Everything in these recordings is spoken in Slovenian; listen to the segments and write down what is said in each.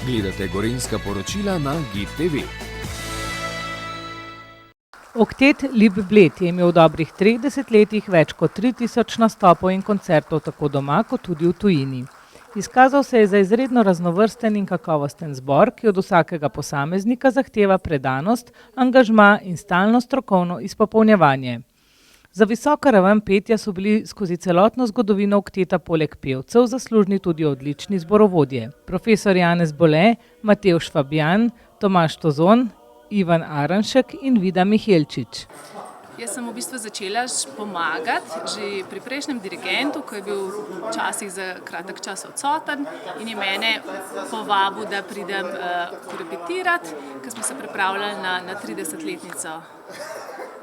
Gledate Gorenjska poročila na GID TV. Oktet Lip Bled je imel v dobrih 30 letih več kot 3000 nastopov in koncertov tako doma kot tudi v tujini. Izkazal se je za izredno raznovrsten in kakovosten zbor, ki od vsakega posameznika zahteva predanost, angažma in stalno strokovno izpopolnjevanje. Za visoko raven petja so bili skozi celotno zgodovino okteta poleg pevcev zaslužni tudi odlični zborovodje. Profesor Janez Bole, Matevž Fabjan, Tomaž Tozon, Ivan Aranšek in Vida Mihelčič. Jaz sem v bistvu začela pomagati že pri prejšnjem dirigentu, ko je bil včasih za kratek čas odsoten in je mene povabil, da pridem korepetirati, ker smo se pripravljali na 30-letnico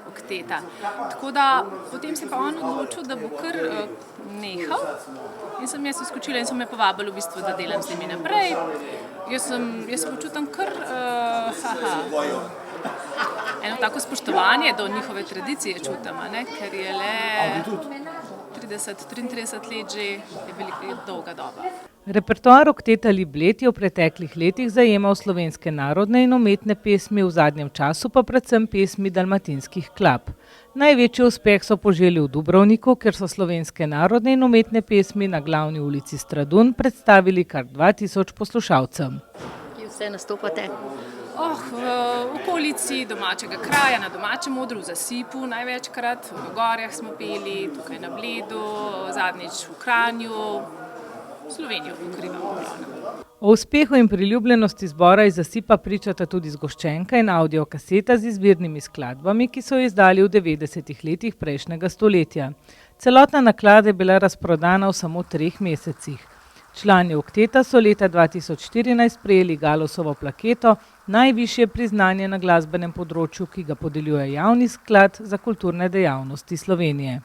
okteta. Tako da potem se pa on odločil, da bo kar nehal in sem jaz uskočila in so me povabili v bistvu, da delam z njimi naprej. Jaz se počutim kar eno tako spoštovanje do njihove tradicije čutim, ker je le 30-33 let že je dolga doba. Repertoar okteta Lip Bled je v preteklih letih zajemal slovenske narodne in umetne pesmi, v zadnjem času pa predvsem pesmi dalmatinskih klap. Največji uspeh so poželi v Dubrovniku, ker so slovenske narodne in umetne pesmi na glavni ulici Stradun predstavili kar 2000 poslušalcem. Kje vse nastopate? V okolici domačega kraja, na domačem odru, v Zasipu največkrat, v Gorjah smo peli, tukaj na Bledu, zadnjič v Kranju, Slovenijo pokrivamo glavno. O uspehu in priljubljenosti zbora iz Zasipa pričata tudi zgoščenka in audiokaseta z izvirnimi skladbami, ki so jo izdali v 90-ih letih prejšnjega stoletja. Celotna naklada je bila razprodana v samo 3 mesecih. Člani okteta so leta 2014 prejeli Galusovo plaketo, najvišje priznanje na glasbenem področju, ki ga podeljuje Javni sklad za kulturne dejavnosti Slovenije.